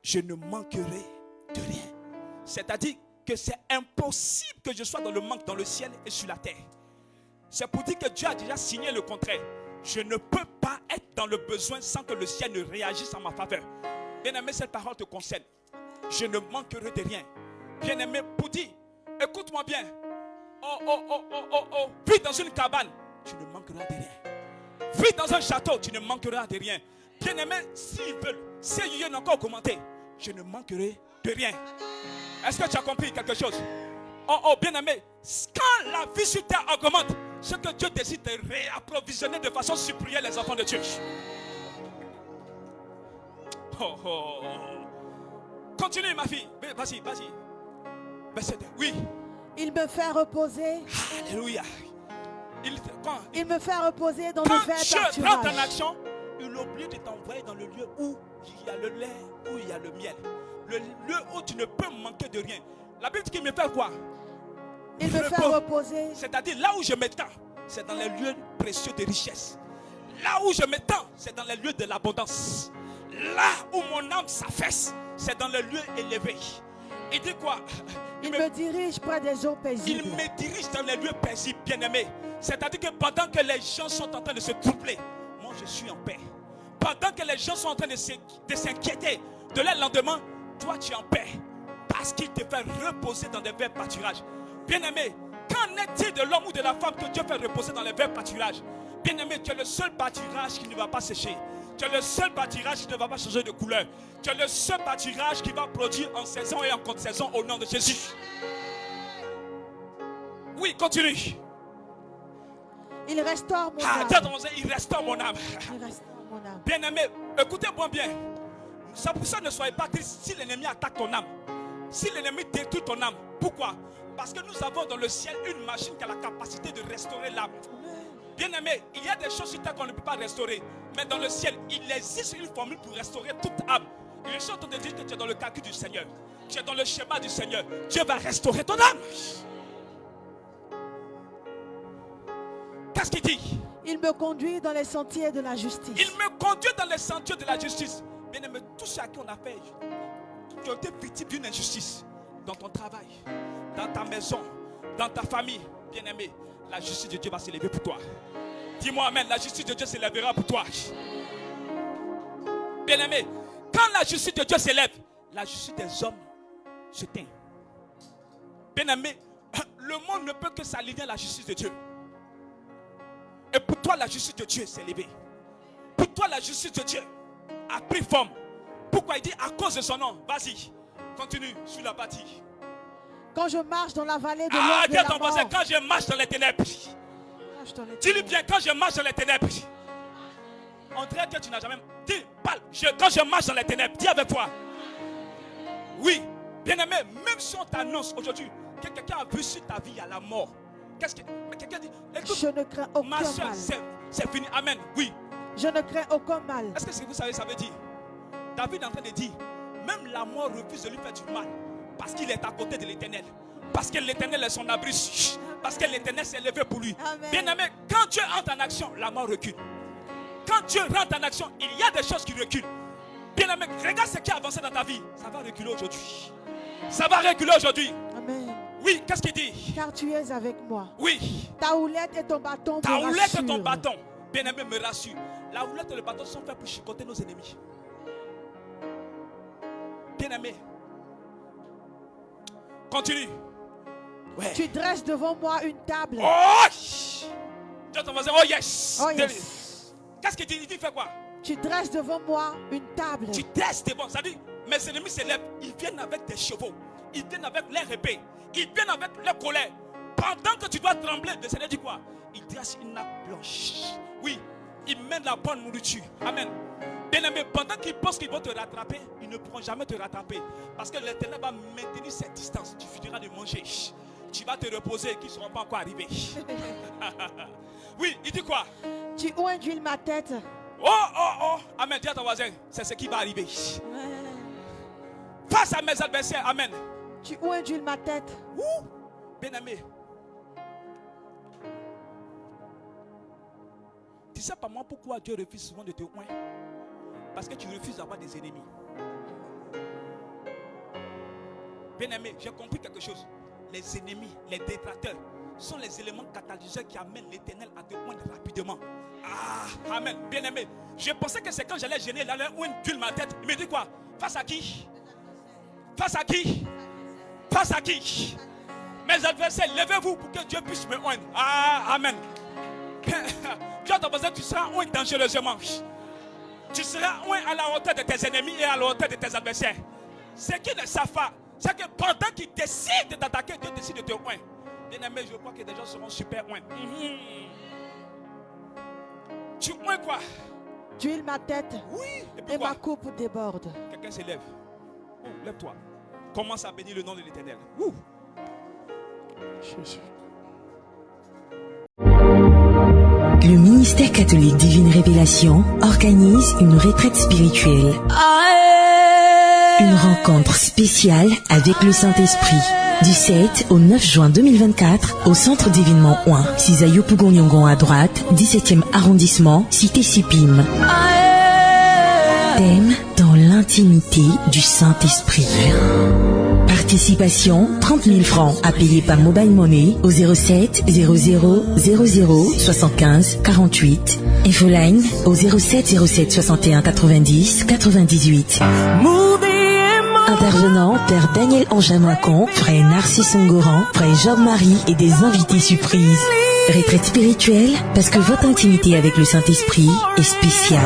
je ne manquerai de rien. C'est-à-dire que c'est impossible que je sois dans le manque dans le ciel et sur la terre. C'est pour dire que Dieu a déjà signé le contrat. Je ne peux pas être dans le besoin sans que le ciel ne réagisse en ma faveur. Bien-aimé, cette parole te concerne. Je ne manquerai de rien. Bien-aimé, pour dire, écoute-moi bien. Vis dans une cabane, tu ne manqueras de rien. Vis dans un château, tu ne manqueras de rien. Bien-aimé, s'ils veulent, si ils viennent encore commenter, je ne manquerai de rien. Est-ce que tu as compris quelque chose? Bien-aimé, quand la vie sur terre augmente, c'est que Dieu décide de réapprovisionner de façon supérieure les enfants de Dieu. Continue ma fille. Vas-y. Verset 2. Oui. Il me fait reposer. Alléluia. Il me fait reposer dans le vert pâturage. Quand Dieu rentre en action, il oublie de t'envoyer dans le lieu où il y a le lait, où il y a le miel. Le lieu où tu ne peux manquer de rien. La Bible dit qu'il me fait quoi? Il me fait reposer. C'est-à-dire là où je m'étends, c'est dans les lieux précieux de richesse. Là où je m'étends, c'est dans les lieux de l'abondance. Là où mon âme s'affaisse, c'est dans les lieux élevés. Il dit quoi? Il me dirige près des eaux paisibles. Il me dirige dans les lieux paisibles, bien-aimés. C'est-à-dire que pendant que les gens sont en train de se troubler, moi je suis en paix. Pendant que les gens sont en train de s'inquiéter de leur lendemain, toi tu es en paix. Parce qu'il te fait reposer dans des verts pâturages. Bien-aimé, qu'en est-il de l'homme ou de la femme que Dieu fait reposer dans les verts pâturages? Bien-aimé, tu es le seul pâturage qui ne va pas sécher. Tu es le seul pâturage qui ne va pas changer de couleur. Tu es le seul pâturage qui va produire en saison et en contre-saison au nom de Jésus. Oui, continue. Il restaure mon âme. Il restaure mon âme. Bien-aimé, écoutez-moi bien. C'est pour ça ne soyez pas triste si l'ennemi attaque ton âme. Si l'ennemi détruit ton âme. Pourquoi? Parce que nous avons dans le ciel une machine qui a la capacité de restaurer l'âme. Bien-aimé, il y a des choses sur terre qu'on ne peut pas restaurer. Mais dans le ciel, il existe une formule pour restaurer toute âme. Je suis en train de dire que tu es dans le calcul du Seigneur. Tu es dans le schéma du Seigneur. Dieu va restaurer ton âme. Qu'est-ce qu'il dit? Il me conduit dans les sentiers de la justice. Il me conduit dans les sentiers de la justice. Bien-aimé, tous ceux à qui on a fait, qui ont été victimes d'une injustice, dans ton travail, dans ta maison, dans ta famille, bien-aimé, la justice de Dieu va s'élever pour toi. Dis-moi amen, la justice de Dieu s'élèvera pour toi. Bien-aimé, quand la justice de Dieu s'élève, la justice des hommes se tait. Bien-aimé, le monde ne peut que s'aligner à la justice de Dieu. Et pour toi, la justice de Dieu s'est élevée. Pour toi, la justice de Dieu a pris forme. Pourquoi il dit à cause de son nom? Vas-y, continue sur la bâtie. Quand je marche dans la vallée de l'ombre de Dis à la ton voisin, mort. quand je marche dans les ténèbres. Dis-lui bien, quand je marche dans les ténèbres. On dirait que tu n'as jamais... Dis, parle, quand je marche dans les ténèbres, dis avec toi. Oui, bien-aimé, même si on t'annonce aujourd'hui que quelqu'un a vu sur ta vie à la mort. Qu'est-ce que... Mais quelqu'un dit, écoute, Je ne crains aucun ma soeur, mal. c'est fini, amen, oui. Je ne crains aucun mal. Est-ce que vous savez, ça veut dire? David est en train de dire, même la mort refuse de lui faire du mal. Parce qu'il est à côté de l'Éternel. Parce que l'Éternel est son abri. Parce que l'Éternel s'est levé pour lui. Amen. Bien-aimé, quand Dieu entre en action, la mort recule. Quand Dieu rentre en action, il y a des choses qui reculent. Bien-aimé, regarde ce qui a avancé dans ta vie. Ça va reculer aujourd'hui. Ça va reculer aujourd'hui. Amen. Oui, qu'est-ce qu'il dit? Car tu es avec moi. Oui. Ta houlette et ton bâton Ta me houlette et rassurent. ton bâton, bien-aimé, me rassure. La houlette et le bâton sont faits pour chicoter nos ennemis. Bien-aimé, continue. Ouais. Tu dresses devant moi une table. Oh! Dis à ton voisin, oh yes. Oh yes. Qu'est-ce qu'il dit? Il dit, fais quoi? Tu dresses devant moi une table. Tu dresses devant. Ça dit, mes ennemis s'élèvent. Ils viennent avec des chevaux. Ils viennent avec leurs épées. Ils viennent avec leur colère. Pendant que tu dois trembler, le Seigneur dit quoi? Il dresse une nappe blanche. Oui, il mène la bonne nourriture. Amen. Bien-aimé, pendant qu'ils pensent qu'ils vont te rattraper, ils ne pourront jamais te rattraper. Parce que l'Éternel va maintenir cette distance. Tu finiras de manger. Tu vas te reposer, qu'ils ne seront pas encore arrivés. Oui, il dit quoi? Tu induis ma tête. Oh, oh, oh. Amen. Dis à ton voisin, c'est ce qui va arriver. Face à mes adversaires, amen. Tu induis ma tête. Bien-aimé. Tu sais pas moi pourquoi Dieu refuse souvent de te oindre? Parce que tu refuses d'avoir des ennemis. Bien-aimé, j'ai compris quelque chose. Les ennemis, les détracteurs sont les éléments catalyseurs qui amènent l'Éternel à te oindre rapidement. Ah, amen. Bien-aimé, je pensais que c'est quand j'allais gêner, il allait oindre ma tête. Il me dit quoi? Face à qui? Face à qui? Face à qui? Mes adversaires, levez-vous pour que Dieu puisse me oindre. Ah, amen. Tu as besoin, tu seras oint dangereusement. Tu seras oint à la hauteur de tes ennemis et à la hauteur de tes adversaires. Ce qui ne savent pas, c'est que pendant qu'ils décident de t'attaquer, Dieu décide de te oint. Bien aimé, je crois que des gens seront super oints. Tu oins quoi? Tu huiles ma tête. Oui. Et ma coupe déborde. Quelqu'un se lève. Oh, lève-toi. Commence à bénir le nom de l'Éternel. Jésus. Le ministère catholique Divine Révélation organise une retraite spirituelle. Une rencontre spéciale avec le Saint-Esprit. Du 7 au 9 juin 2024 au centre d'événements 1, Cisaillou Pougoniongon à droite, 17e arrondissement, cité Sipim. Thème dans l'intimité du Saint-Esprit. Participation 30 000 francs à payer par mobile money au 07 00 00 75 48. Infoline au 07 07 61 90 98. Intervenant Père Daniel Anjamacon, Frère Narcisse Ongoran, Frère Job-Marie et des invités surprises. Retraite spirituelle parce que votre intimité avec le Saint-Esprit est spéciale.